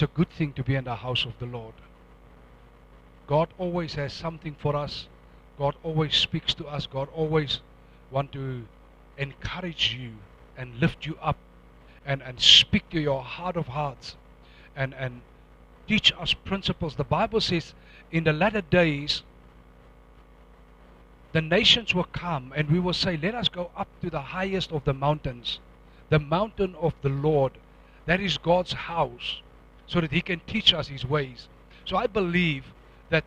It's a good thing to be in the house of the Lord. God always has something for us. God always speaks to us. God always wants to encourage you and lift you up and speak to your heart of hearts and teach us principles. The Bible says in the latter days, the nations will come and we will say, let us go up to the highest of the mountains, the mountain of the Lord. That is God's house, so that He can teach us His ways. So I believe that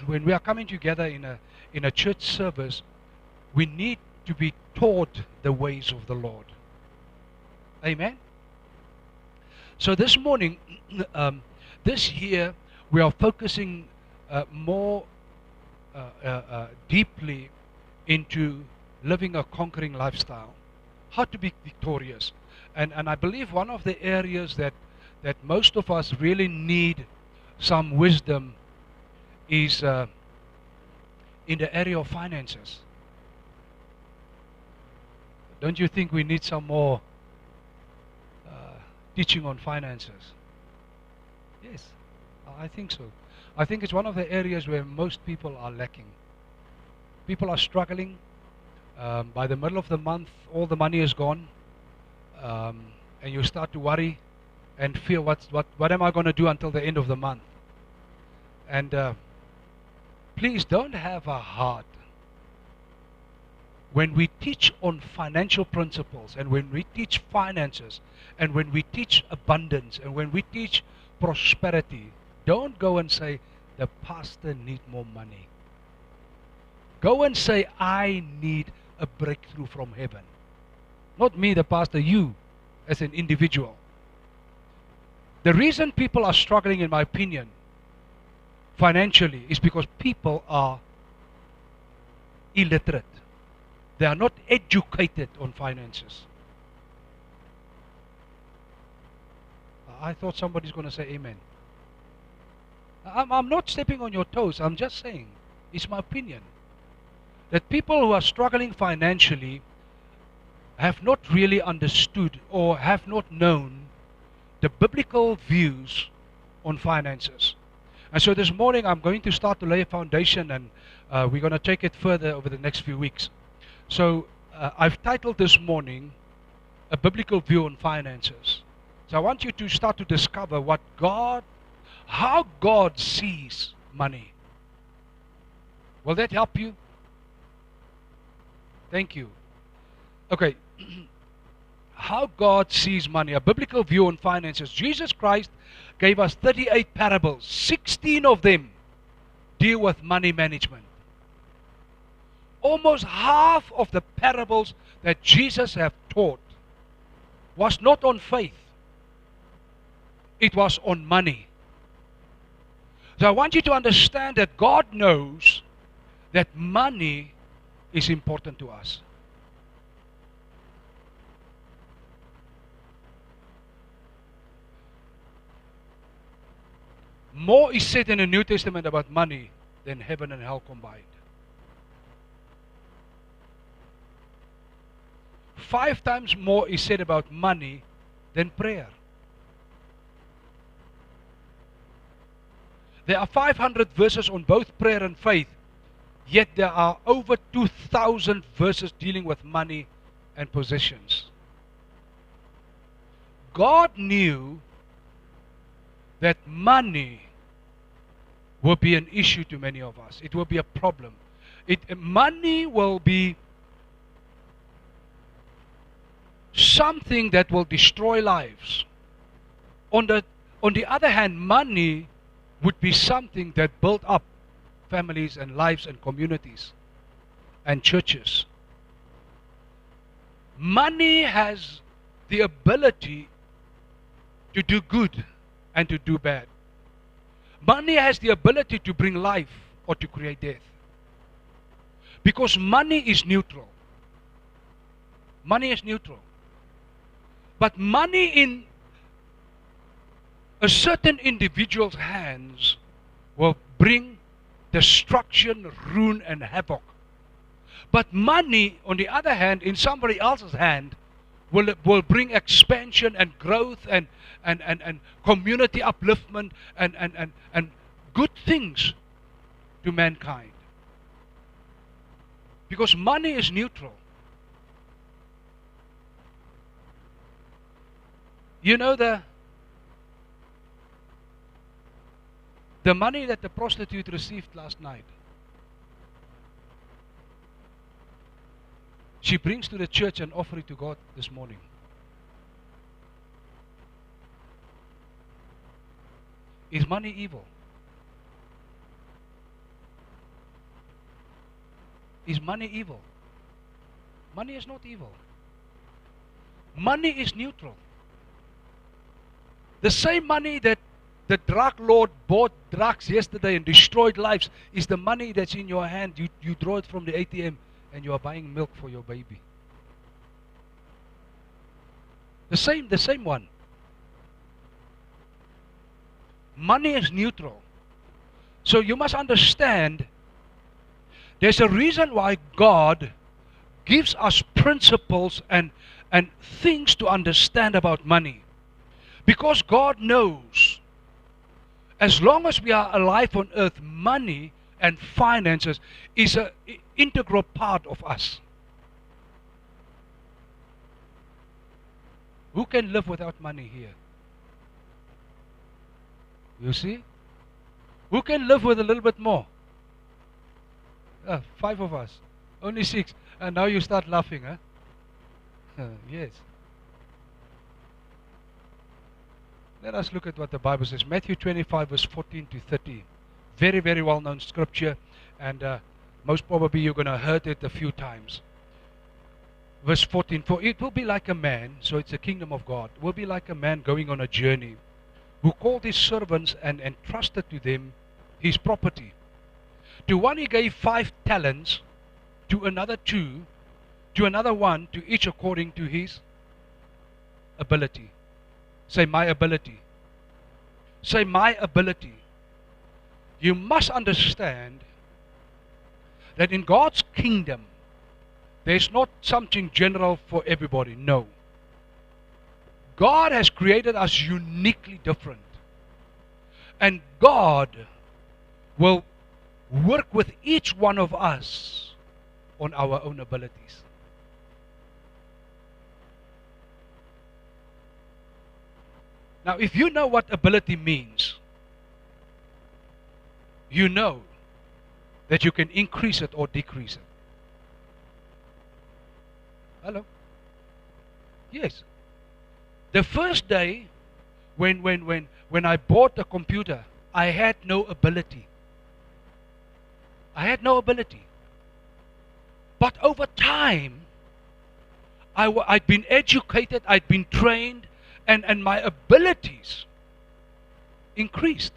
when we are coming together in a church service, we need to be taught the ways of the Lord. Amen? So this morning, this year, we are focusing more deeply into living a conquering lifestyle, how to be victorious. And I believe one of the areas that most of us really need some wisdom is in the area of finances. Don't you think we need some more teaching on finances? Yes, I think so. I think it's one of the areas where most people are lacking. People are struggling. By the middle of the month, all the money is gone, and you start to worry and feel what am I going to do until the end of the month? And please don't have a heart. When we teach on financial principles, and when we teach finances, and when we teach abundance, and when we teach prosperity, don't go and say, the pastor needs more money. Go and say, I need a breakthrough from heaven. Not me, the pastor, you as an individual. The reason people are struggling, in my opinion, financially, is because people are illiterate. They are not educated on finances. I thought somebody's going to say amen. I'm not stepping on your toes. I'm just saying, it's my opinion, that people who are struggling financially have not really understood or have not known the biblical views on finances. And so this morning I'm going to start to lay a foundation, and we're going to take it further over the next few weeks. So I've titled this morning, A Biblical View on Finances. So I want you to start to discover how God sees money. Will that help you? Thank you. Okay. How God sees money. A biblical view on finances. Jesus Christ gave us 38 parables. 16 of them deal with money management. Almost half of the parables that Jesus have taught was not on faith. It was on money. So I want you to understand that God knows that money is important to us. More is said in the New Testament about money than heaven and hell combined. 5 times more is said about money than prayer. There are 500 verses on both prayer and faith, yet there are over 2,000 verses dealing with money and possessions. God knew that money will be an issue to many of us. It will be a problem. Money will be something that will destroy lives. On the other hand, money would be something that built up families and lives and communities and churches. Money has the ability to do good and to do bad. Money has the ability to bring life or to create death. Because money is neutral. Money is neutral. But money in a certain individual's hands will bring destruction, ruin, and havoc. But money, on the other hand, in somebody else's hand, will bring expansion and growth and community upliftment and good things to mankind. Because money is neutral. You know the money that the prostitute received last night. She brings to the church and offers it to God this morning. Is money evil? Is money evil? Money is not evil. Money is neutral. The same money that the drug lord bought drugs yesterday and destroyed lives is the money that's in your hand. You draw it from the ATM and you are buying milk for your baby. The same one. Money is neutral. So you must understand there's a reason why God gives us principles and things to understand about money. Because God knows as long as we are alive on earth, money and finances is an integral part of us. Who can live without money here? You see? Who can live with a little bit more? 5 of us. Only 6. And now you start laughing, huh? Yes. Let us look at what the Bible says. Matthew 25 verse 14 to 30. Very, very well known scripture. And most probably you're going to heard it a few times. Verse 14. For it will be like a man, so it's the kingdom of God, will be like a man going on a journey, who called his servants and entrusted to them his property. To one he gave 5 talents, to another 2, to another 1, to each according to his ability. Say, my ability. Say, my ability. You must understand that in God's kingdom, there's not something general for everybody. No. God has created us uniquely different. And God will work with each one of us on our own abilities. Now, if you know what ability means, you know that you can increase it or decrease it. Hello? Yes. The first day when I bought a computer, I had no ability. I had no ability. But over time, I'd been educated, I'd been trained, and my abilities increased.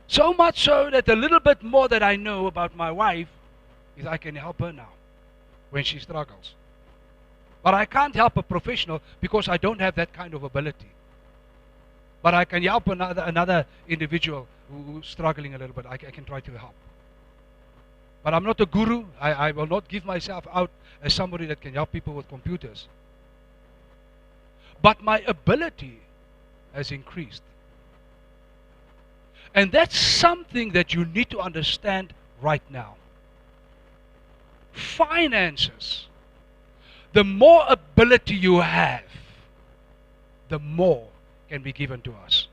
So much so that a little bit more that I know about my wife is I can help her now when she struggles. But I can't help a professional because I don't have that kind of ability. But I can help another individual who's struggling a little bit. I can try to help. But I'm not a guru. I will not give myself out as somebody that can help people with computers. But my ability has increased. And that's something that you need to understand right now. Finances. The more ability you have, the more can be given to us.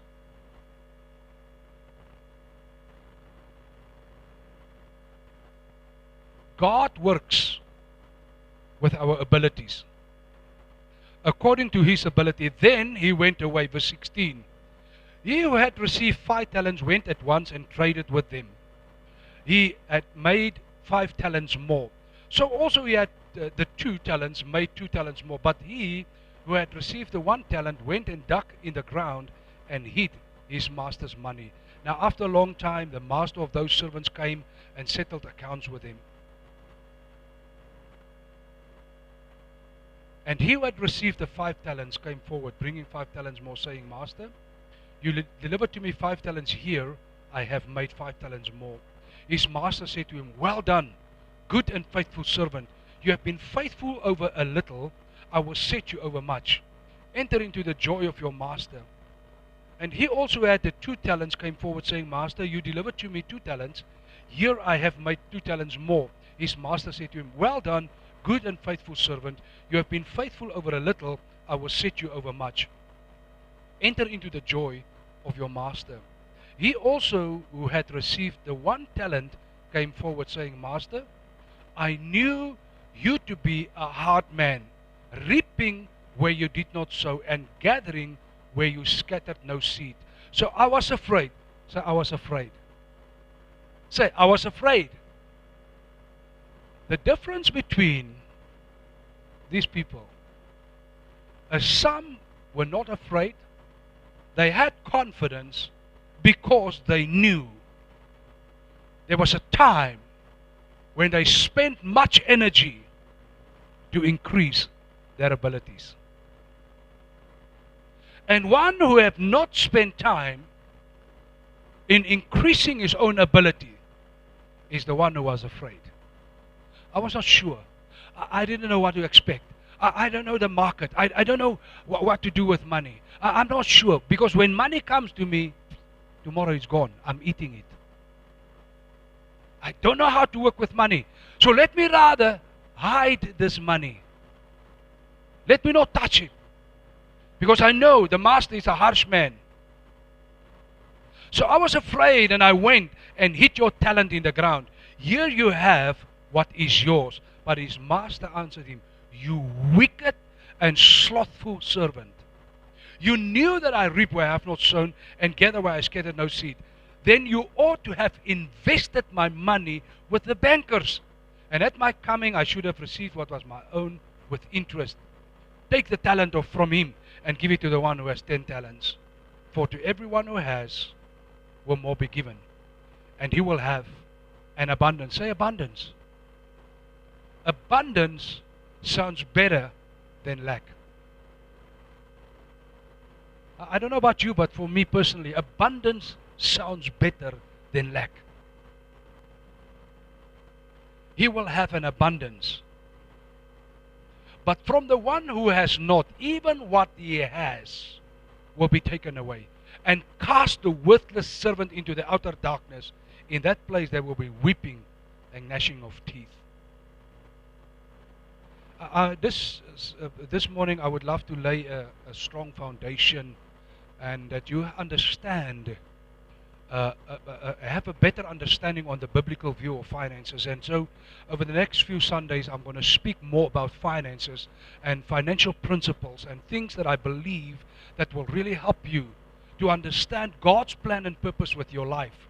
God works with our abilities. According to his ability, then he went away. Verse 16. He who had received 5 talents went at once and traded with them. He had made 5 talents more. So also he had the 2 talents, made 2 talents more. But he who had received the 1 talent went and dug in the ground and hid his master's money. Now after a long time, the master of those servants came and settled accounts with him. And he who had received the 5 talents came forward, bringing 5 talents more, saying, Master, you delivered to me 5 talents. Here I have made 5 talents more. His master said to him, Well done, good and faithful servant. You have been faithful over a little. I will set you over much. Enter into the joy of your master. And he also had the 2 talents, came forward saying, Master, you delivered to me 2 talents. Here I have made 2 talents more. His master said to him, Well done, good and faithful servant. You have been faithful over a little, I will set you over much. Enter into the joy of your master. He also, who had received the 1 talent, came forward saying, Master, I knew you to be a hard man, reaping where you did not sow, and gathering where you scattered no seed. So I was afraid. So I was afraid. Say, I was afraid. The difference between these people is some were not afraid. They had confidence because they knew. There was a time when they spent much energy to increase their abilities. And one who have not spent time in increasing his own ability is the one who was afraid. I was not sure. I didn't know what to expect. I don't know the market. I don't know what to do with money. I'm not sure, because when money comes to me, tomorrow it's gone. I'm eating it. I don't know how to work with money. So let me rather hide this money. Let me not touch it. Because I know the master is a harsh man. So I was afraid, and I went and hit your talent in the ground. Here you have what is yours. But his master answered him, You wicked and slothful servant. You knew that I reap where I have not sown, and gather where I scattered no seed. Then you ought to have invested my money with the bankers. And at my coming I should have received what was my own with interest. Take the talent from him and give it to the one who has 10 talents. For to everyone who has will more be given, and he will have an abundance. Say abundance. Abundance sounds better than lack. I don't know about you, but for me personally, abundance sounds better than lack. He will have an abundance. But from the one who has not, even what he has will be taken away. And cast the worthless servant into the outer darkness. In that place there will be weeping and gnashing of teeth. This morning I would love to lay a strong foundation, and that you understand, have a better understanding on the biblical view of finances. And so over the next few Sundays I'm going to speak more about finances and financial principles and things that I believe that will really help you to understand God's plan and purpose with your life,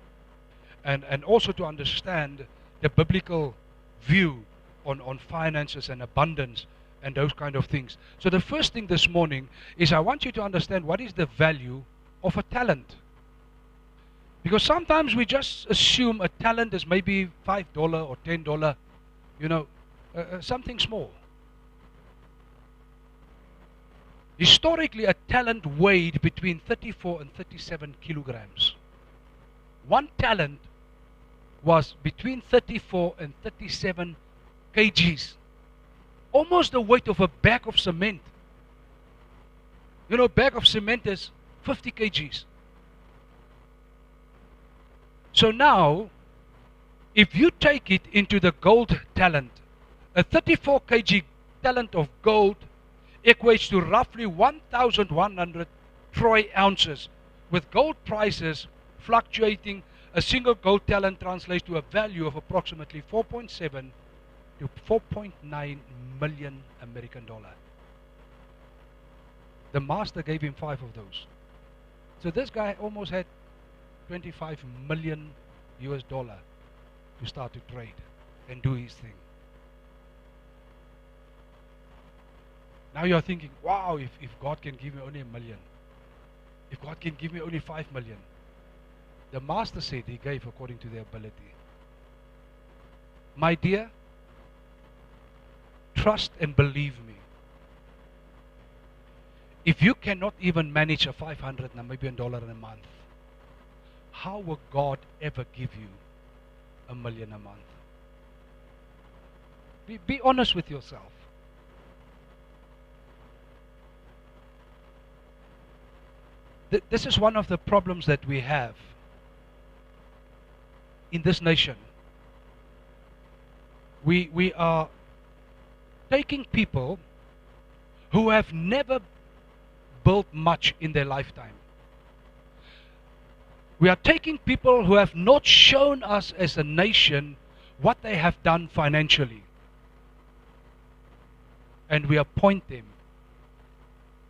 and also to understand the biblical view on finances and abundance and those kind of things. So the first thing this morning is I want you to understand what is the value of a talent. Because sometimes we just assume a talent is maybe $5 or $10, something small. Historically, a talent weighed between 34 and 37 kilograms. One talent was between 34 and 37 kgs. Almost the weight of a bag of cement. A bag of cement is 50 kgs. So now, if you take it into the gold talent, a 34 kg talent of gold equates to roughly 1,100 troy ounces, with gold prices fluctuating. A single gold talent translates to a value of approximately 4.7 to 4.9 million American dollar. The master gave him 5 of those. So this guy almost had 25 million US dollar to start to trade and do his thing. Now you're thinking, wow, if God can give me only $1 million, if God can give me only 5 million. The master said he gave according to their ability. My dear, trust and believe me. If you cannot even manage a 500 Namibian dollar in a month, how will God ever give you $1 million a month? Be honest with yourself. This is one of the problems that we have in this nation. We are taking people who have never built much in their lifetime. We are taking people who have not shown us as a nation what they have done financially, and we appoint them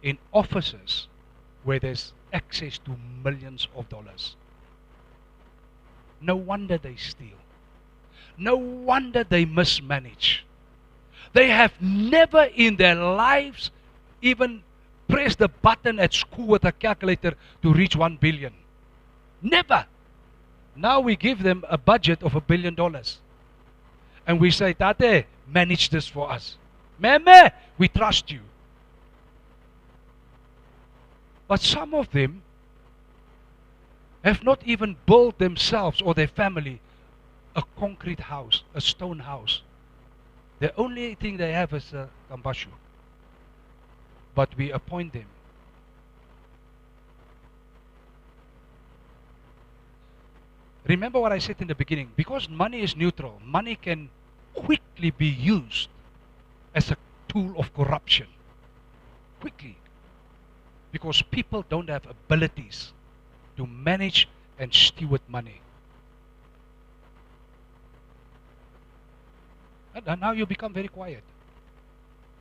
in offices where there's access to millions of dollars. No wonder they steal. No wonder they mismanage. They have never in their lives even pressed the button at school with a calculator to reach 1 billion. Never. Now we give them a budget of $1 billion. And we say, Tate, manage this for us. Meme, we trust you. But some of them have not even built themselves or their family a concrete house, a stone house. The only thing they have is a kambashu. But we appoint them. Remember what I said in the beginning. Because money is neutral, money can quickly be used as a tool of corruption. Quickly. Because people don't have abilities to manage and steward money. And now you become very quiet.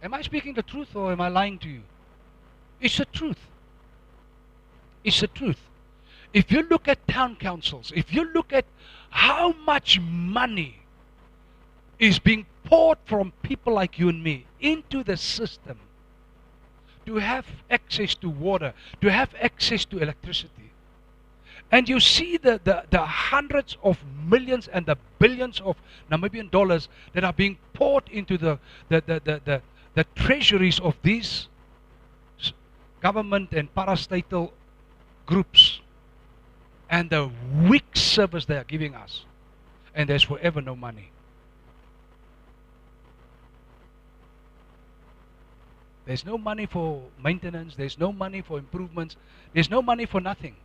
Am I speaking the truth or am I lying to you? It's the truth. It's the truth. If you look at town councils, if you look at how much money is being poured from people like you and me into the system to have access to water, to have access to electricity, and you see the hundreds of millions and the billions of Namibian dollars that are being poured into the treasuries of these government and parastatal groups, and the weak service they are giving us, and there's forever no money. There's no money for maintenance, there's no money for improvements, there's no money for nothing.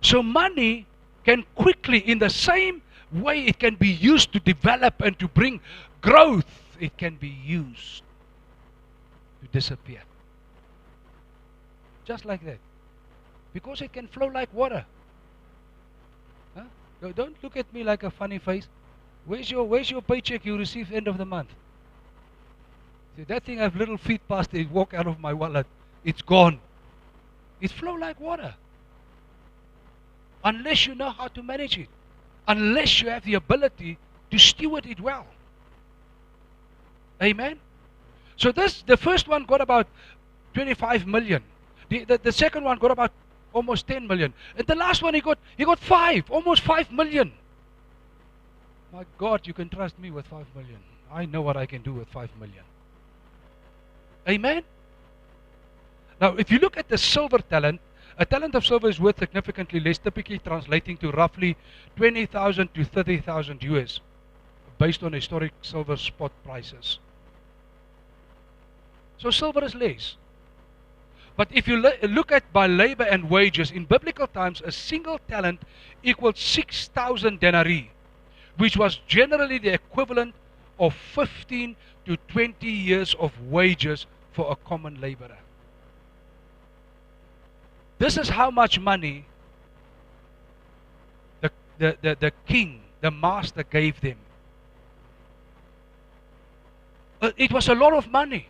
So money can quickly, in the same way it can be used to develop and to bring growth, it can be used to disappear. Just like that. Because it can flow like water. Huh? Don't look at me like a funny face. Where's your paycheck you receive end of the month? See, that thing I have little feet past it, walk out of my wallet. It's gone. It flow like water. Unless you know how to manage it. Unless you have the ability to steward it well. Amen? So the first one got about 25 million. The second one got about almost 10 million. And the last one he got almost 5 million. My God, you can trust me with 5 million. I know what I can do with 5 million. Amen? Now, if you look at the silver talent, a talent of silver is worth significantly less, typically translating to roughly 20,000 to 30,000 US, based on historic silver spot prices. So silver is less. But if you look at by labor and wages, in biblical times, a single talent equaled 6,000 denarii, which was generally the equivalent of 15 to 20 years of wages for a common laborer. This is how much money the king, the master, gave them. It was a lot of money.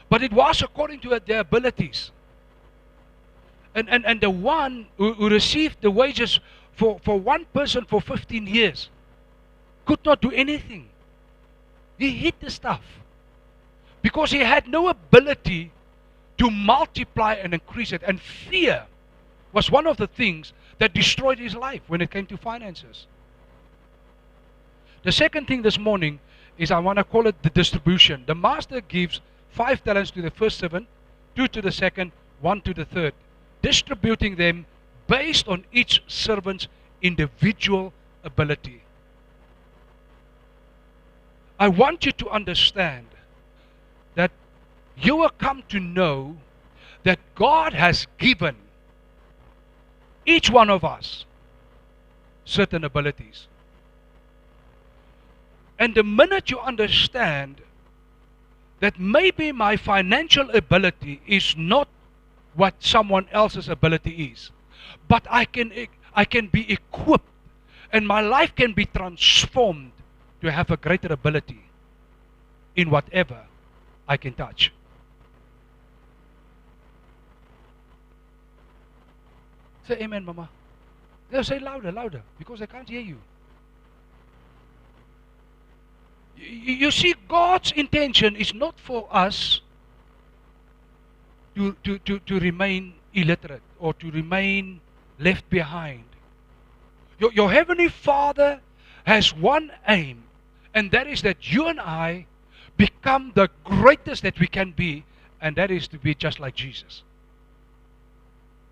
But it was according to their abilities. And the one who received the wages for one person for 15 years could not do anything. He hid the stuff. Because he had no ability to multiply and increase it. And fear was one of the things that destroyed his life when it came to finances. The second thing this morning is, I want to call it the distribution. The master gives 5 talents to the first servant, 2 to the second, 1 to the third, distributing them based on each servant's individual ability. I want you to understand that you will come to know that God has given each one of us certain abilities. And the minute you understand that maybe my financial ability is not what someone else's ability is, but I can be equipped and my life can be transformed to have a greater ability in whatever I can touch. Say amen, Mama. No, say louder, louder, because I can't hear you. You see, God's intention is not for us to remain illiterate or to remain left behind. Your Heavenly Father has one aim, and that is that you and I become the greatest that we can be, and that is to be just like Jesus.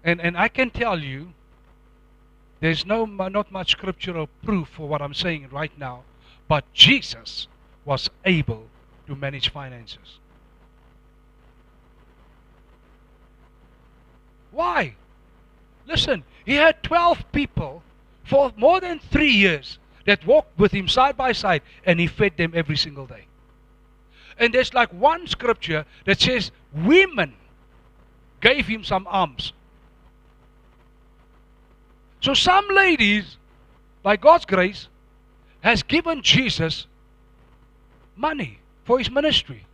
And I can tell you, there's not much scriptural proof for what I'm saying right now, but Jesus was able to manage finances. Why? Listen, he had 12 people for more than 3 years that walked with him side by side, and he fed them every single day. And there's like one scripture that says women gave him some alms. So some ladies, by God's grace, has given Jesus money for his ministry.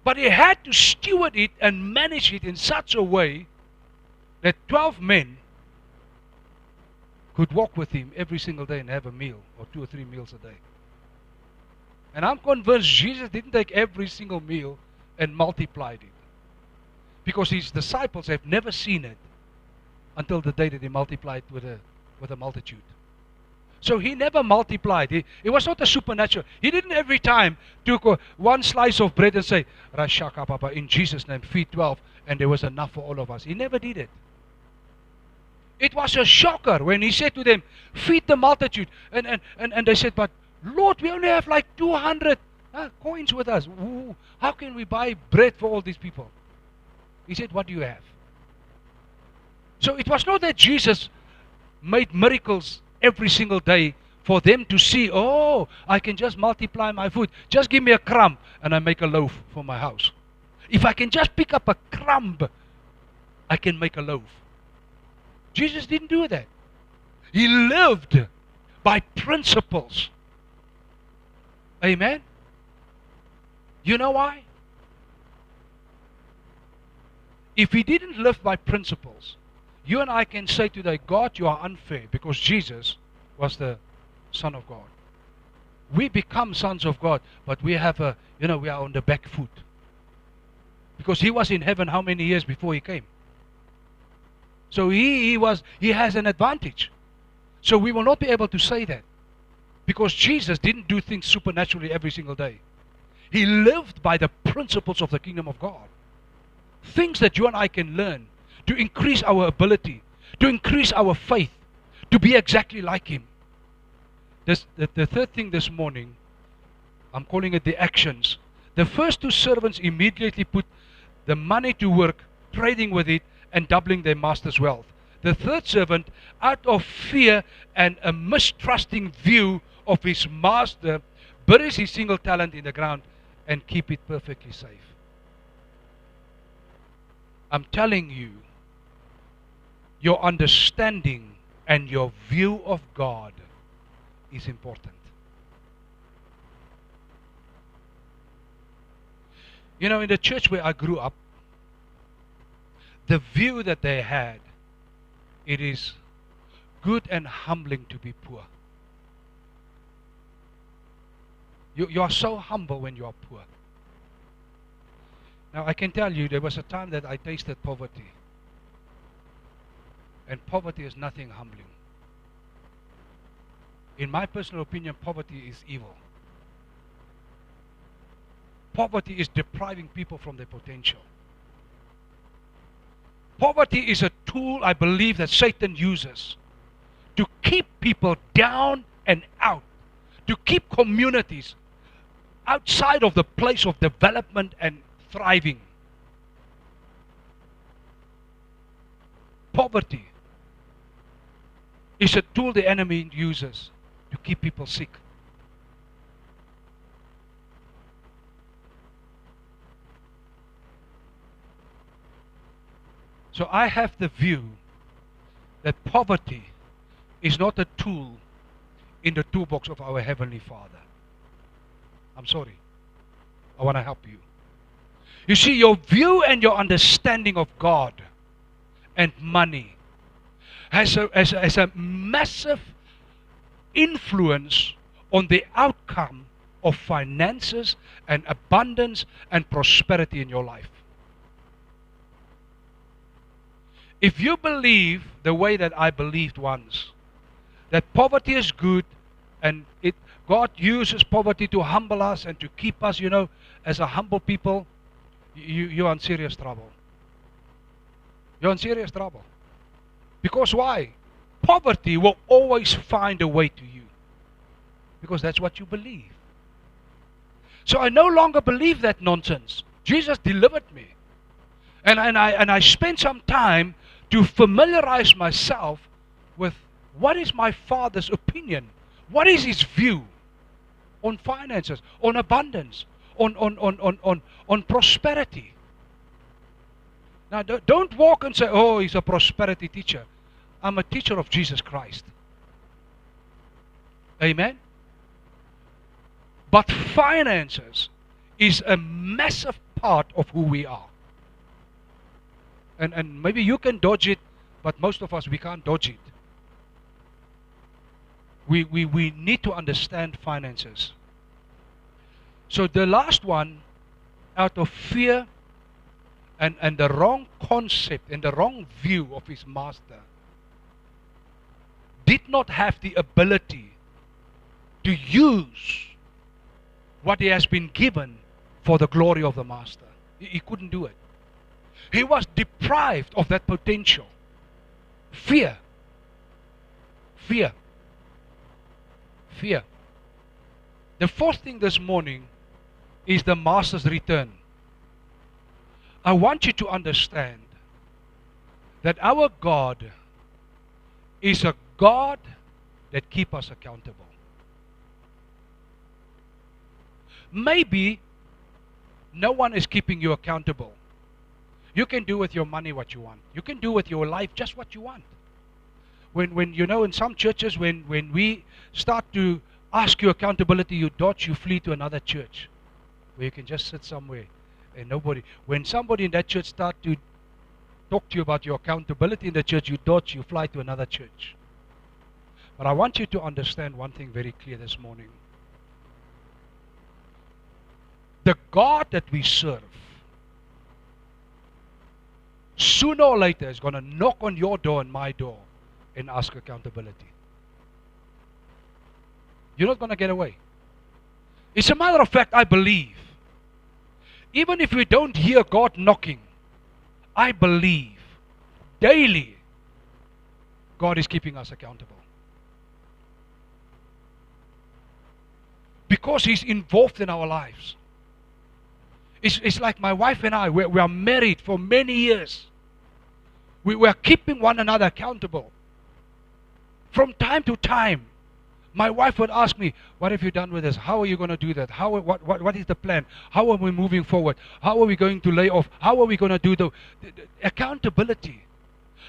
But he had to steward it and manage it in such a way that 12 men could walk with him every single day and have a meal, or 2 or 3 meals a day. And I'm convinced Jesus didn't take every single meal and multiplied it, because his disciples have never seen it until the day that he multiplied with a multitude. So he never multiplied. It was not a supernatural. He didn't every time took one slice of bread and say, Rashaka Papa, in Jesus' name, feed 12, and there was enough for all of us. He never did it. It was a shocker when he said to them, feed the multitude. And they said, but Lord, we only have like 200 coins with us. Ooh, how can we buy bread for all these people? He said, what do you have? So it was not that Jesus made miracles every single day for them to see, oh, I can just multiply my food. Just give me a crumb and I make a loaf for my house. If I can just pick up a crumb, I can make a loaf. Jesus didn't do that. He lived by principles. Amen? You know why? If he didn't live by principles, you and I can say today, God, you are unfair, because Jesus was the Son of God. We become sons of God, but we have we are on the back foot. Because he was in heaven how many years before he came? So he has an advantage. So we will not be able to say that, because Jesus didn't do things supernaturally every single day. He lived by the principles of the kingdom of God. Things that you and I can learn to increase our ability, to increase our faith, to be exactly like him. The third thing this morning, I'm calling it the actions. The first 2 servants immediately put the money to work, trading with it and doubling their master's wealth. The third servant, out of fear and a mistrusting view of his master, buries his single talent in the ground and keep it perfectly safe. I'm telling you, your understanding and your view of God is important. You know, in the church where I grew up, the view that they had, it is good and humbling to be poor. You are so humble when you are poor. Now I can tell you, there was a time that I tasted poverty. And poverty is nothing humbling. In my personal opinion, poverty is evil. Poverty is depriving people from their potential. Poverty is a tool, I believe, that Satan uses to keep people down and out, to keep communities outside of the place of development and thriving. Poverty is a tool the enemy uses to keep people sick. So I have the view that poverty is not a tool in the toolbox of our Heavenly Father. I'm sorry. I want to help you. You see, your view and your understanding of God and money has a massive influence on the outcome of finances and abundance and prosperity in your life. If you believe the way that I believed once, that poverty is good and God uses poverty to humble us and to keep us, as a humble people, you're in serious trouble. You're in serious trouble. Because why? Poverty will always find a way to you. Because that's what you believe. So I no longer believe that nonsense. Jesus delivered me. And I spent some time to familiarize myself with what is my Father's opinion. What is His view on finances, on abundance, on prosperity. Now don't walk and say, oh, he's a prosperity teacher. I'm a teacher of Jesus Christ. Amen? But finances is a massive part of who we are. And maybe you can dodge it, but most of us, we can't dodge it. We need to understand finances. So the last one, out of fear and the wrong concept and the wrong view of his master, did not have the ability to use what he has been given for the glory of the master. He couldn't do it. He was deprived of that potential. Fear. Fear. Fear. The fourth thing this morning is the master's return. I want you to understand that our God is a God that keeps us accountable. Maybe no one is keeping you accountable. You can do with your money what you want. You can do with your life just what you want. When in some churches, when we start to ask you accountability, you dodge, you flee to another church where you can just sit somewhere and nobody. When somebody in that church start to talk to you about your accountability in the church, you dodge, you fly to another church. But I want you to understand one thing very clear this morning. The God that we serve, sooner or later is going to knock on your door and my door and ask accountability. You're not going to get away. It's a matter of fact, I believe. Even if we don't hear God knocking, I believe daily God is keeping us accountable. Because He's involved in our lives. It's like my wife and I, we are married for many years. We are keeping one another accountable. From time to time, my wife would ask me, what have you done with this? How are you going to do that? What is the plan? How are we moving forward? How are we going to lay off? How are we going to do the accountability?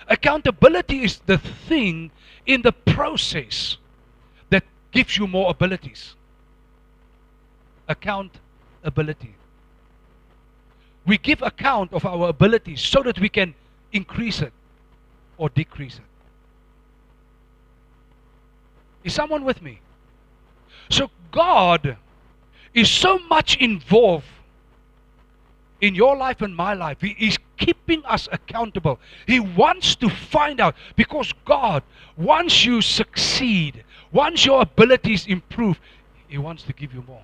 Accountability is the thing in the process that gives you more abilities. Accountability. We give account of our abilities so that we can increase it or decrease it. Is someone with me? So God is so much involved in your life and my life. He is keeping us accountable. He wants to find out, because God, once you succeed, once your abilities improve, He wants to give you more.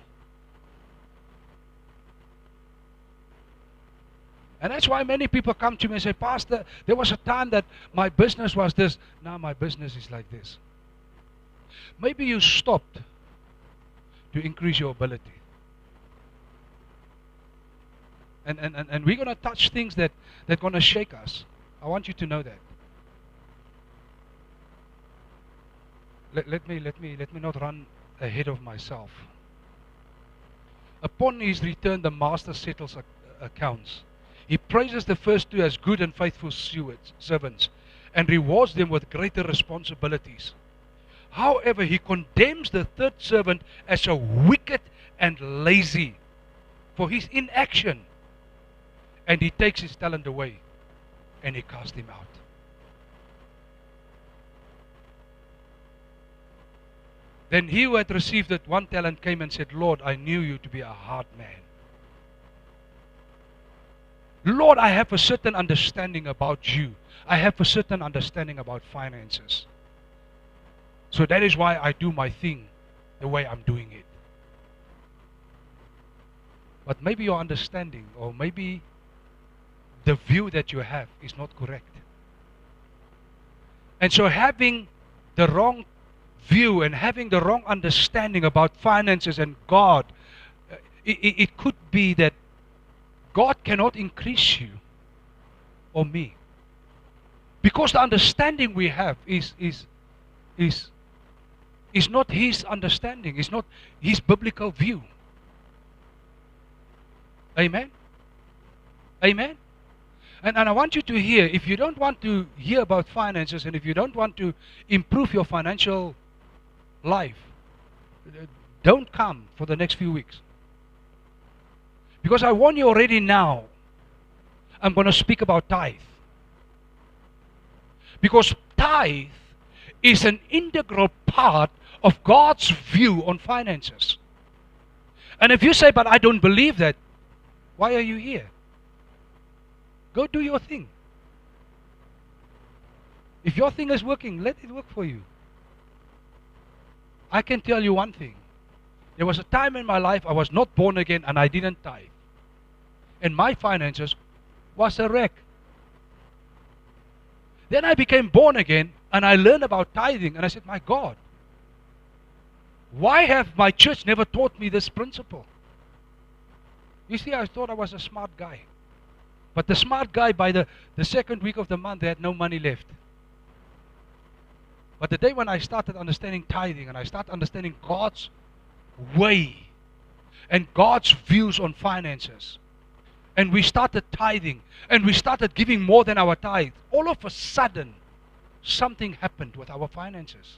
And that's why many people come to me and say, Pastor, there was a time that my business was this. Now my business is like this. Maybe you stopped to increase your ability. And we're going to touch things that going to shake us. I want you to know that. Let me not run ahead of myself. Upon his return, the master settles accounts. He praises the first two as good and faithful servants and rewards them with greater responsibilities. However, he condemns the third servant as a wicked and lazy for his inaction. And he takes his talent away and he casts him out. Then he who had received that one talent came and said, Lord, I knew you to be a hard man. Lord, I have a certain understanding about you. I have a certain understanding about finances. So that is why I do my thing the way I'm doing it. But maybe your understanding or maybe the view that you have is not correct. And so having the wrong view and having the wrong understanding about finances and God, it could be that God cannot increase you or me. Because the understanding we have is not His understanding, is not His biblical view. Amen? Amen? And I want you to hear, if you don't want to hear about finances and if you don't want to improve your financial life, don't come for the next few weeks. Because I warn you already now, I'm going to speak about tithe. Because tithe is an integral part of God's view on finances. And if you say, but I don't believe that, why are you here? Go do your thing. If your thing is working, let it work for you. I can tell you one thing. There was a time in my life I was not born again and I didn't tithe. And my finances was a wreck. Then I became born again and I learned about tithing and I said, my God, why have my church never taught me this principle? You see, I thought I was a smart guy. But the smart guy, by the second week of the month, they had no money left. But the day when I started understanding tithing and I started understanding God's way and God's views on finances, and we started tithing and we started giving more than our tithe, all of a sudden something happened with our finances.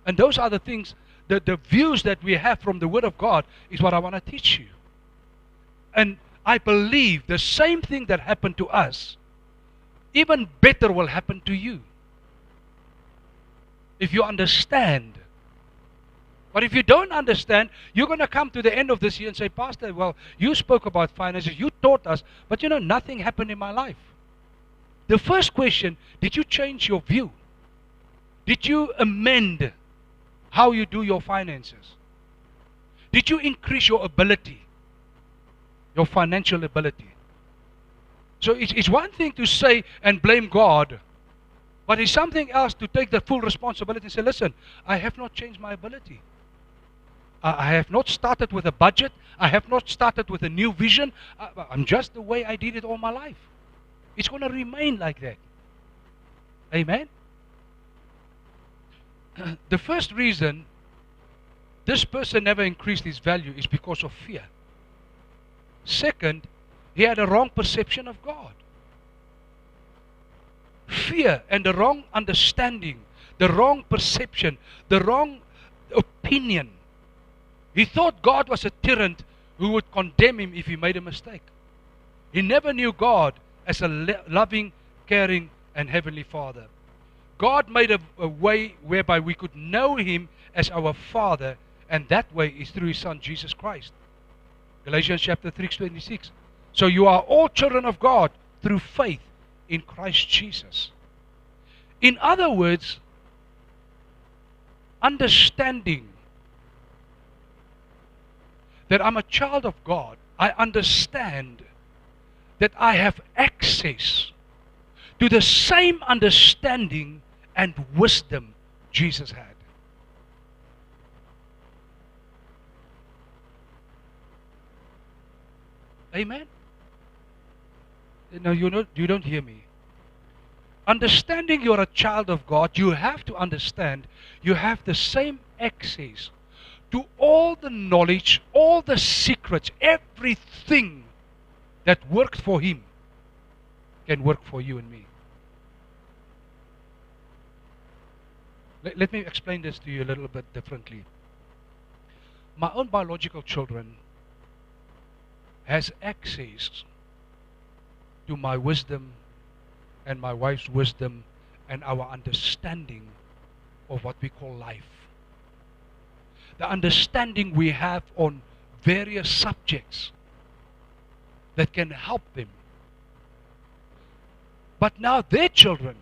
And those are the things, the views that we have from the Word of God is what I want to teach you. And I believe the same thing that happened to us, even better will happen to you. If you understand. But if you don't understand, you're going to come to the end of this year and say, Pastor, well, you spoke about finances, you taught us, but you know, nothing happened in my life. The first question, did you change your view? Did you amend how you do your finances? Did you increase your ability? Your financial ability. So it's one thing to say and blame God, but it's something else to take the full responsibility and say, listen, I have not changed my ability. I have not started with a budget. I have not started with a new vision. I'm just the way I did it all my life. It's going to remain like that. Amen? The first reason this person never increased his value is because of fear. Second, he had a wrong perception of God. Fear and the wrong understanding, the wrong perception, the wrong opinion. He thought God was a tyrant who would condemn him if he made a mistake. He never knew God as a loving, caring, and heavenly Father. God made a way whereby we could know Him as our Father, and that way is through His Son, Jesus Christ. Galatians chapter 3:26. So you are all children of God through faith in Christ Jesus. In other words, understanding that I'm a child of God, I understand that I have access to the same understanding and wisdom Jesus had. Amen? No, you don't hear me. Understanding you're a child of God, you have to understand you have the same access to all the knowledge, all the secrets, everything that worked for Him can work for you and me. Let me explain this to you a little bit differently. My own biological children has access to my wisdom and my wife's wisdom and our understanding of what we call life. The understanding we have on various subjects that can help them. But now their children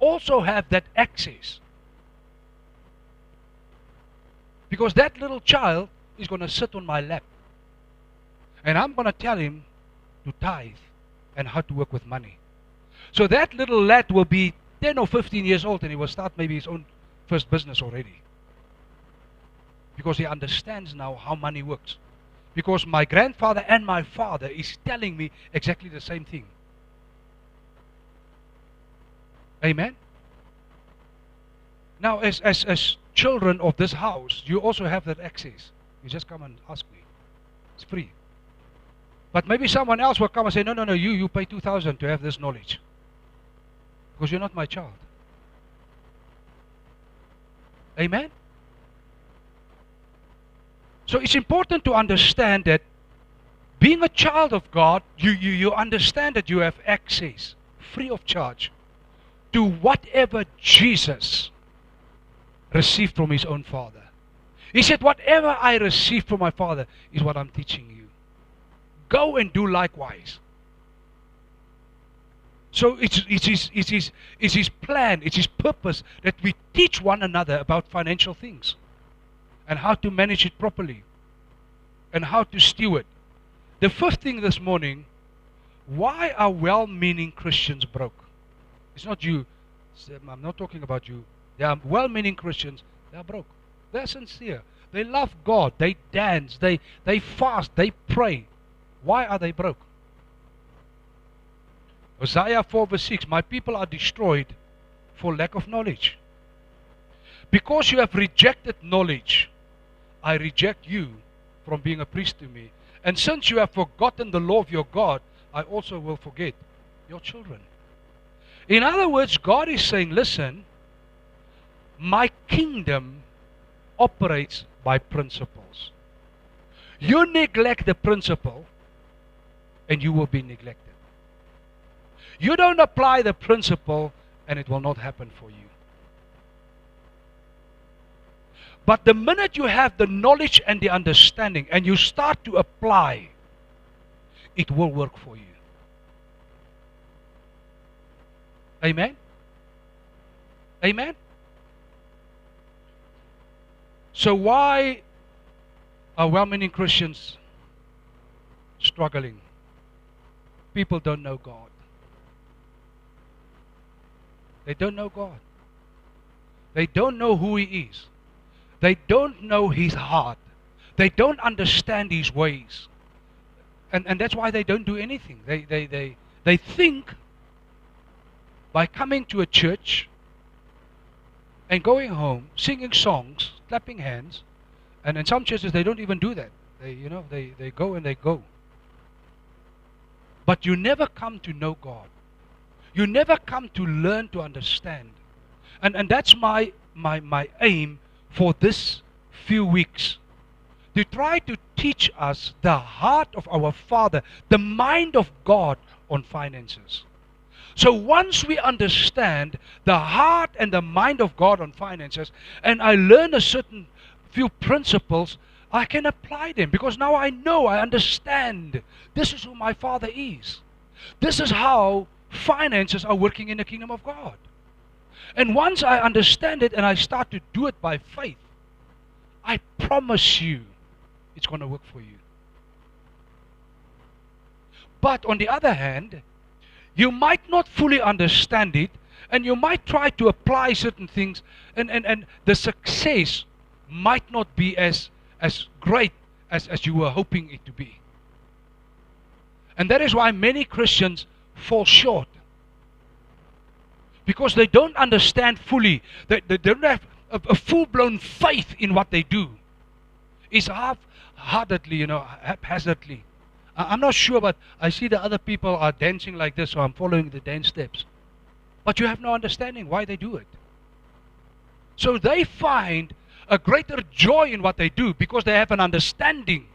also have that access. Because that little child is going to sit on my lap. And I'm going to tell him to tithe and how to work with money. So that little lad will be 10 or 15 years old and he will start maybe his own first business already. Because he understands now how money works. Because my grandfather and my father is telling me exactly the same thing. Amen? Now, as children of this house, you also have that access. You just come and ask me. It's free. But maybe someone else will come and say, no, you pay 2,000 to have this knowledge. Because you're not my child. Amen? So it's important to understand that being a child of God, you understand that you have access, free of charge, to whatever Jesus received from His own Father. He said, whatever I received from my Father is what I'm teaching you. Go and do likewise. So it's His plan, it's His purpose that we teach one another about financial things and how to manage it properly and how to steward. The first thing this morning, why are well-meaning Christians broke? It's not you. I'm not talking about you. They are well-meaning Christians. They are broke. They're sincere. They love God. They dance. They fast. They pray. Why are they broke? Hosea 4 verse 6, my people are destroyed for lack of knowledge. Because you have rejected knowledge, I reject you from being a priest to me. And since you have forgotten the law of your God, I also will forget your children. In other words, God is saying, listen, my kingdom operates by principles. You neglect the principle, and you will be neglected. You don't apply the principle, and it will not happen for you. But the minute you have the knowledge and the understanding, and you start to apply, it will work for you. Amen? Amen? So why are well-meaning Christians struggling? People don't know God. They don't know God. They don't know who He is. They don't know His heart. They don't understand His ways. And that's why they don't do anything. They think by coming to a church and going home, singing songs, clapping hands, and in some churches they don't even do that. They go and they go. But you never come to know God. You never come to learn to understand. And that's my aim for this few weeks. To try to teach us the heart of our Father, the mind of God on finances. So once we understand the heart and the mind of God on finances, and I learn a certain few principles, I can apply them. Because now I know, I understand. This is who my Father is. This is how finances are working in the kingdom of God. And once I understand it and I start to do it by faith, I promise you it's going to work for you. But on the other hand, you might not fully understand it, and you might try to apply certain things, and the success might not be as great as you were hoping it to be. And that is why many Christians fall short. Because they don't understand fully. They don't have a full-blown faith in what they do. It's half-heartedly, haphazardly. I'm not sure, but I see the other people are dancing like this, so I'm following the dance steps. But you have no understanding why they do it. So they find a greater joy in what they do because they have an understanding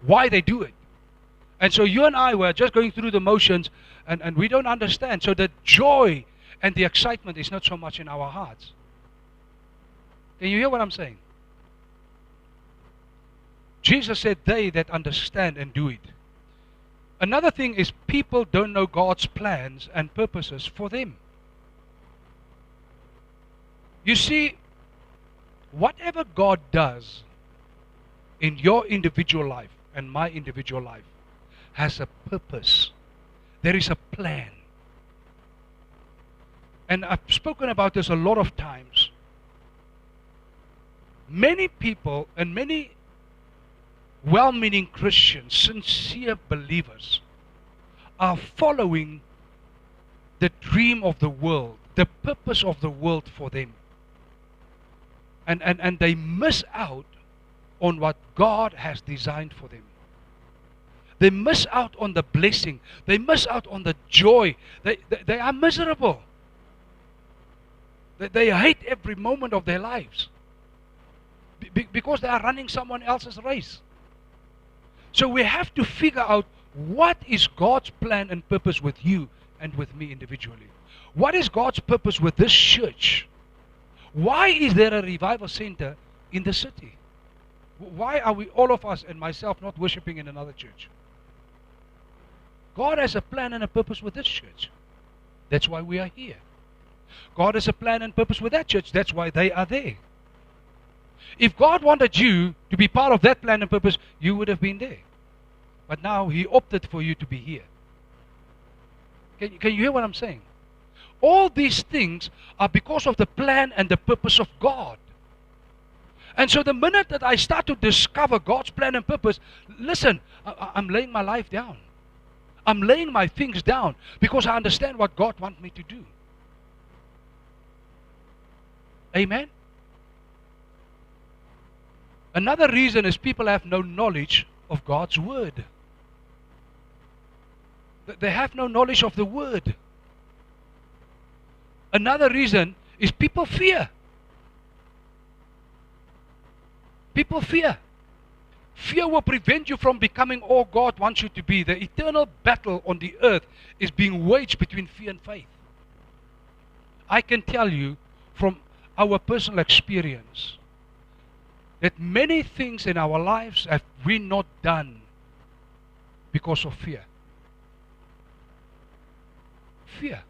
why they do it. And so you and I were just going through the motions and we don't understand. So the joy and the excitement is not so much in our hearts. Can you hear what I'm saying? Jesus said, they that understand and do it. Another thing is people don't know God's plans and purposes for them. You see, whatever God does in your individual life and my individual life has a purpose. There is a plan. And I've spoken about this a lot of times. Many people and many well-meaning Christians, sincere believers, are following the dream of the world, the purpose of the world for them. And they miss out on what God has designed for them. They miss out on the blessing. They miss out on the joy. They are miserable. They hate every moment of their lives because they are running someone else's race. So we have to figure out what is God's plan and purpose with you and with me individually. What is God's purpose with this church? Why is there a revival center in the city? Why are we, all of us and myself, not worshiping in another church? God has a plan and a purpose with this church. That's why we are here. God has a plan and purpose with that church. That's why they are there. If God wanted you to be part of that plan and purpose, you would have been there. But now He opted for you to be here. Can you hear what I'm saying? All these things are because of the plan and the purpose of God. And so the minute that I start to discover God's plan and purpose, listen, I'm laying my life down. I'm laying my things down because I understand what God wants me to do. Amen? Another reason is people have no knowledge of God's Word. They have no knowledge of the Word. Another reason is people fear. People fear. Fear will prevent you from becoming all God wants you to be. The eternal battle on the earth is being waged between fear and faith. I can tell you from our personal experience that many things in our lives have we not done because of fear. Fear.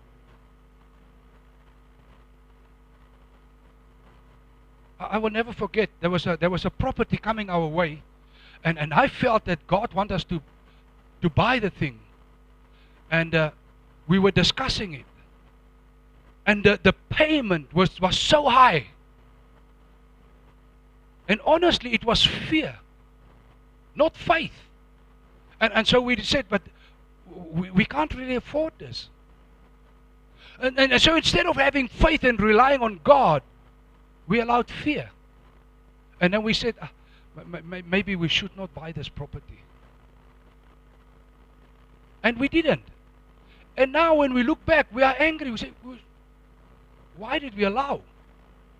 I will never forget, there was a property coming our way, and I felt that God wanted us to buy the thing. And we were discussing it. And the payment was so high. And honestly, it was fear, not faith. And so we said, but we can't really afford this. And so instead of having faith and relying on God, we allowed fear. And then we said, maybe we should not buy this property. And we didn't. And now when we look back, we are angry. We say, why did we allow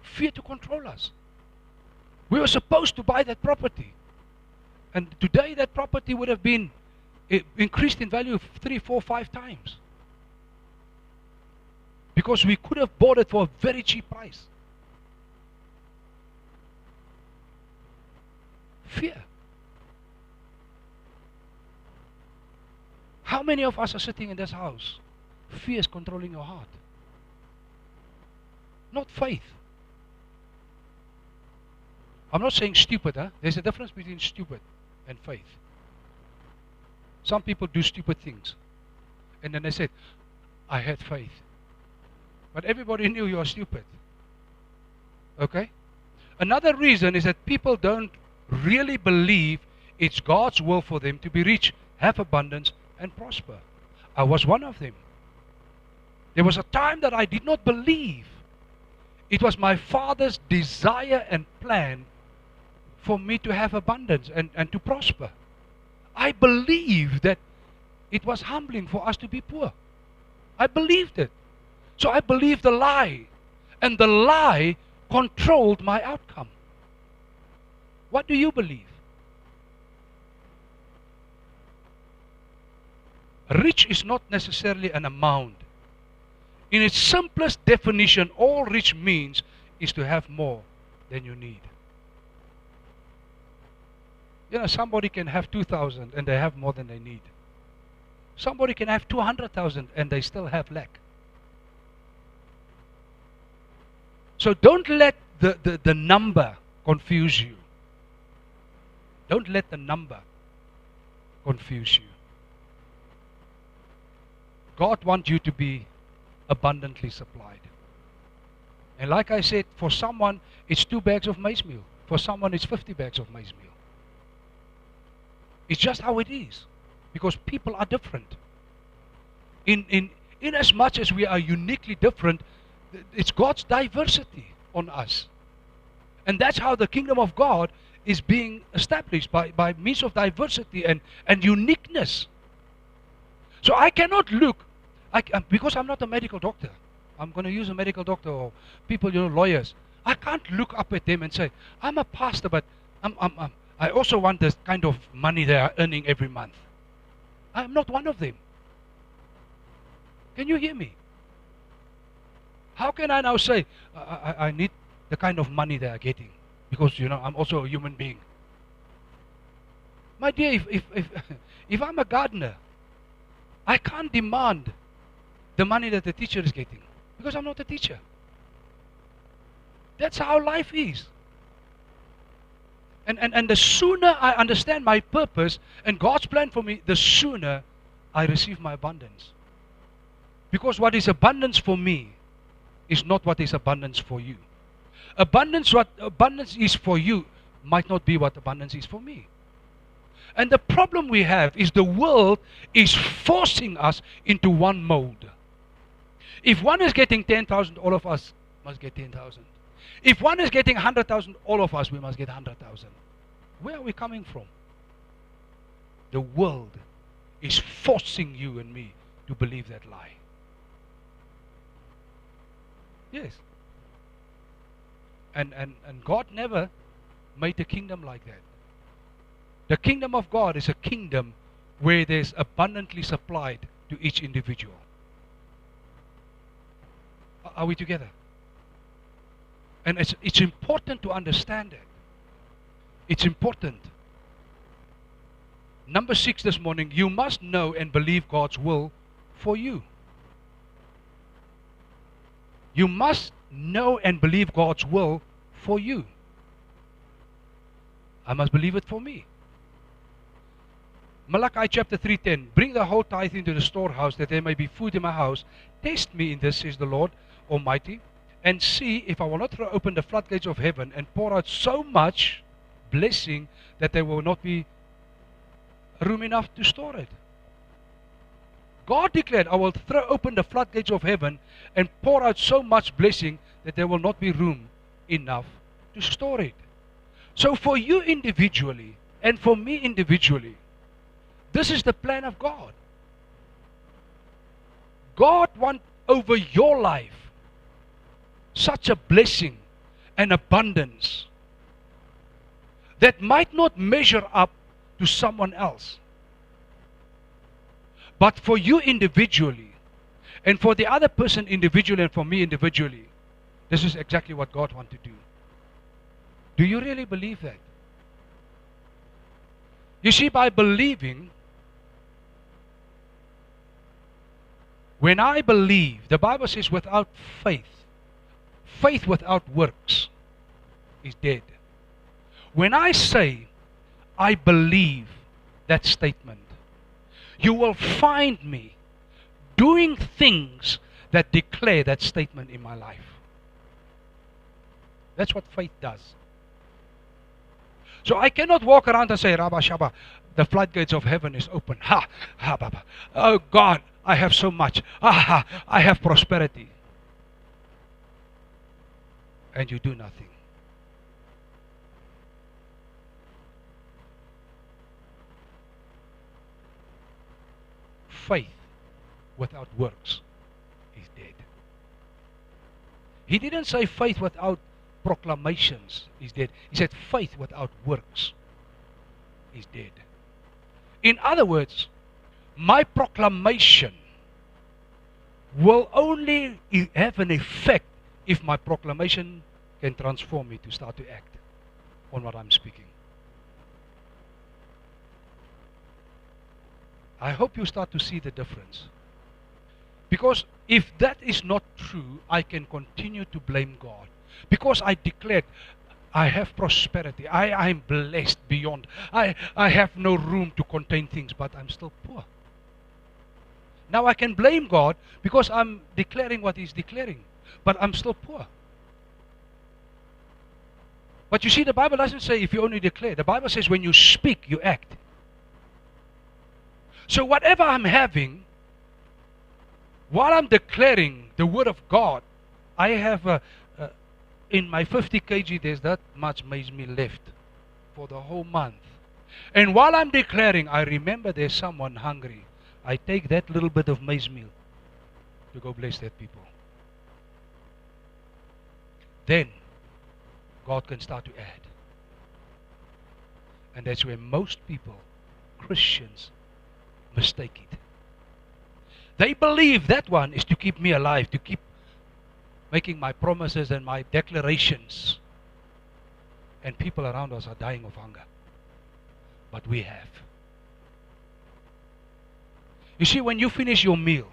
fear to control us? We were supposed to buy that property. And today that property would have been increased in value 3, 4, 5 times. Because we could have bought it for a very cheap price. Fear. How many of us are sitting in this house? Fear is controlling your heart. Not faith. I'm not saying stupid, huh? There's a difference between stupid and faith. Some people do stupid things. And then they said, I had faith. But everybody knew you are stupid. Okay? Another reason is that people don't really believe it's God's will for them to be rich, have abundance, and prosper. I was one of them. There was a time that I did not believe. It was my Father's desire and plan for me to have abundance and to prosper. I believed that it was humbling for us to be poor. I believed it. So I believed the lie. And the lie controlled my outcome. What do you believe? Rich is not necessarily an amount. In its simplest definition, all rich means is to have more than you need. You know, somebody can have 2,000 and they have more than they need. Somebody can have 200,000 and they still have lack. So don't let the number confuse you. Don't let the number confuse you. God wants you to be abundantly supplied. And like I said, for someone it's 2 bags of maize meal. For someone it's 50 bags of maize meal. It's just how it is. Because people are different. In as much as we are uniquely different, it's God's diversity on us. And that's how the kingdom of God is being established, by means of diversity and uniqueness. So I cannot look, because I'm not a medical doctor. I'm going to use a medical doctor or people, lawyers. I can't look up at them and say, I'm a pastor, but I also want this kind of money they are earning every month. I'm not one of them. Can you hear me? How can I now say, I need the kind of money they are getting? Because, I'm also a human being. My dear, if I'm a gardener, I can't demand the money that the teacher is getting. Because I'm not a teacher. That's how life is. And the sooner I understand my purpose and God's plan for me, the sooner I receive my abundance. Because what is abundance for me is not what is abundance for you. What abundance is for you might not be what abundance is for me. And the problem we have is the world is forcing us into one mold. If one is getting 10,000, all of us must get 10,000. If one is getting 100,000, all of us, we must get 100,000. Where are we coming from? The world is forcing you and me to believe that lie. Yes. And God never made the kingdom like that. The kingdom of God is a kingdom where there's abundantly supplied to each individual. Are we together? And it's important to understand that. It's important. Number 6 this morning, you must know and believe God's will for you. You must know and believe God's will for you. I must believe it for me. Malachi chapter 3:10, bring the whole tithe into the storehouse, that there may be food in my house. Test me in this, says the Lord Almighty, and see if I will not throw open the floodgates of heaven and pour out so much blessing that there will not be room enough to store it. God declared, I will throw open the floodgates of heaven and pour out so much blessing that there will not be room enough to store it. So for you individually and for me individually, this is the plan of God. God wants over your life such a blessing and abundance that might not measure up to someone else. But for you individually, and for the other person individually, and for me individually, this is exactly what God wants to do. Do you really believe that? You see, by believing, when I believe, the Bible says without faith, faith without works is dead. When I say, I believe that statement, you will find me doing things that declare that statement in my life. That's what faith does. So I cannot walk around and say, Rabba Shabba, the floodgates of heaven is open. Ha, ha, Baba. Oh God, I have so much. Ah, I have prosperity. And you do nothing. Faith without works is dead. He didn't say faith without proclamations is dead. He said faith without works is dead. In other words, my proclamation will only have an effect if my proclamation can transform me to start to act on what I'm speaking. I hope you start to see the difference. Because if that is not true, I can continue to blame God. Because I declared, I have prosperity. I am blessed beyond. I have no room to contain things, but I'm still poor. Now I can blame God because I'm declaring what He's declaring, but I'm still poor. But you see, the Bible doesn't say if you only declare. The Bible says when you speak, you act. So whatever I'm having, while I'm declaring the Word of God, I have in my 50 kg, there's that much maize meal left for the whole month. And while I'm declaring, I remember there's someone hungry. I take that little bit of maize meal to go bless that people. Then God can start to add. And that's where most people, Christians, mistake it. They believe that one is to keep me alive, to keep making my promises and my declarations. And people around us are dying of hunger. But we have. You see, when you finish your meal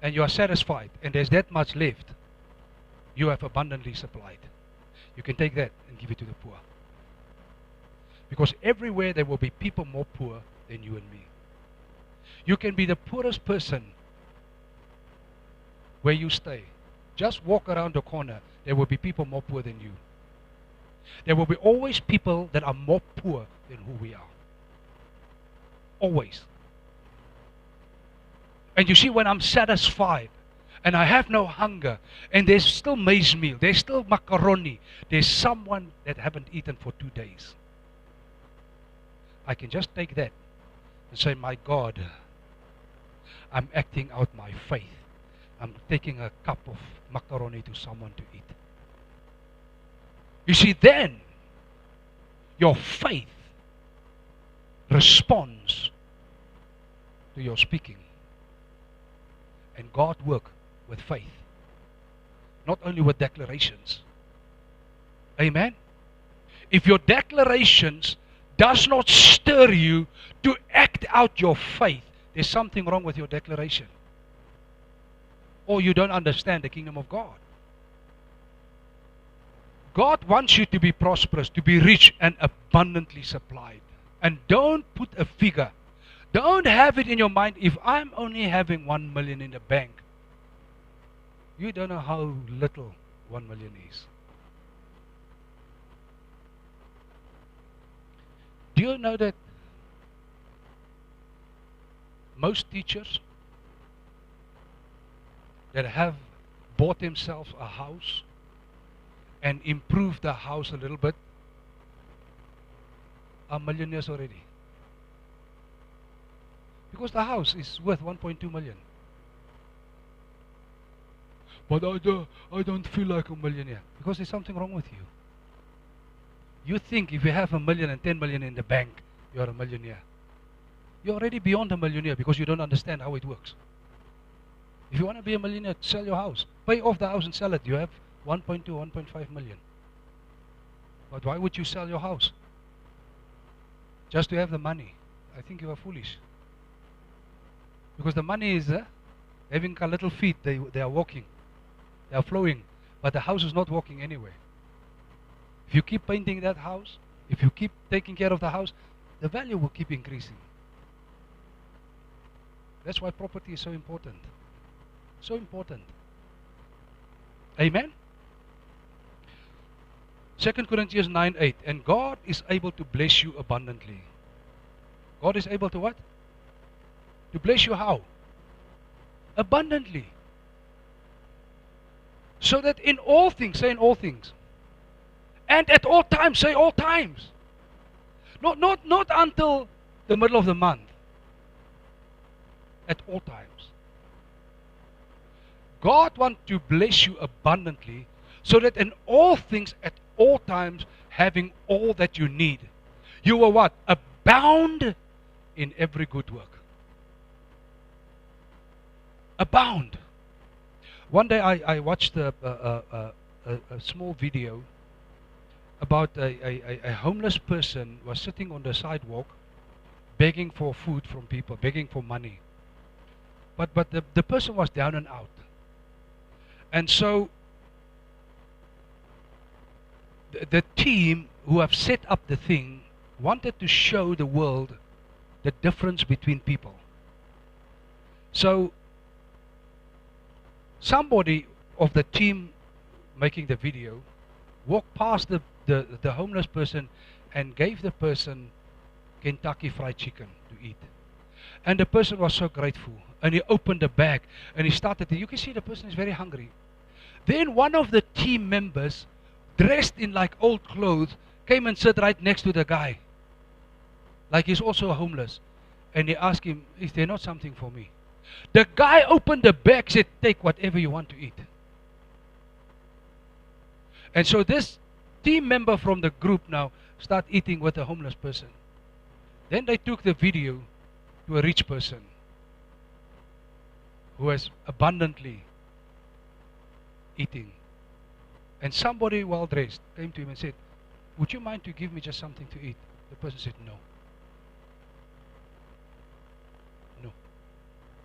and you are satisfied and there's that much left, you have abundantly supplied. You can take that and give it to the poor. Because everywhere there will be people more poor than you and me. You can be the poorest person where you stay. Just walk around the corner, there will be people more poor than you. There will be always people that are more poor than who we are. Always. And you see, when I'm satisfied and I have no hunger and there's still maize meal, there's still macaroni, there's someone that haven't eaten for 2 days, I can just take that and say, my God, I'm acting out my faith. I'm taking a cup of macaroni to someone to eat. You see, then your faith responds to your speaking. And God works with faith, not only with declarations. Amen? If your declarations does not stir you to act out your faith, there's something wrong with your declaration. Or you don't understand the kingdom of God. God wants you to be prosperous, to be rich and abundantly supplied. And don't put a figure. Don't have it in your mind, if I'm only having 1 million in the bank. You don't know how little 1 million is. Do you know that most teachers that have bought themselves a house and improved the house a little bit are millionaires already? Because the house is worth 1.2 million. But I don't feel like a millionaire. Because there's something wrong with you. You think if you have 1 million and 10 million in the bank, you're a millionaire. You're already beyond a millionaire because you don't understand how it works. If you want to be a millionaire, sell your house. Pay off the house and sell it. You have 1.2, 1.5 million. But why would you sell your house? Just to have the money. I think you are foolish. Because the money is having a little feet, they are walking. They are flowing. But the house is not walking anyway. If you keep painting that house, if you keep taking care of the house, the value will keep increasing. That's why property is so important. So important. Amen? 2 Corinthians 9:8. And God is able to bless you abundantly. God is able to what? To bless you how? Abundantly. So that in all things, say in all things. And at all times, say all times. Not until the middle of the month. At all times. God wants to bless you abundantly so that in all things, at all times, having all that you need, you will what? Abound in every good work. Abound. One day I watched a small video about a homeless person was sitting on the sidewalk begging for food from people, begging for money. But the person was down and out. And so the team who have set up the thing wanted to show the world the difference between people. So somebody of the team making the video walked past the homeless person and gave the person Kentucky Fried Chicken to eat. And the person was so grateful. And he opened the bag and he started. You can see the person is very hungry. Then one of the team members, dressed in like old clothes, came and sat right next to the guy. Like he's also homeless. And he asked him, is there not something for me? The guy opened the bag, said, take whatever you want to eat. And so this team member from the group now start eating with the homeless person. Then they took the video to a rich person who was abundantly eating. And somebody well dressed came to him and said, would you mind to give me just something to eat? The person said, no. No.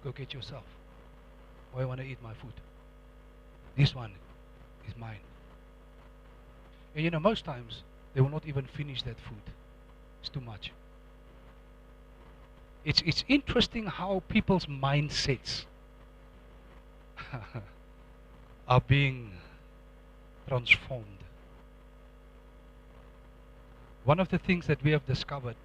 Go get yourself. Why want to eat my food? This one is mine. And you know, most times they will not even finish that food. It's too much. It's interesting how people's mindsets are being transformed. One of the things that we have discovered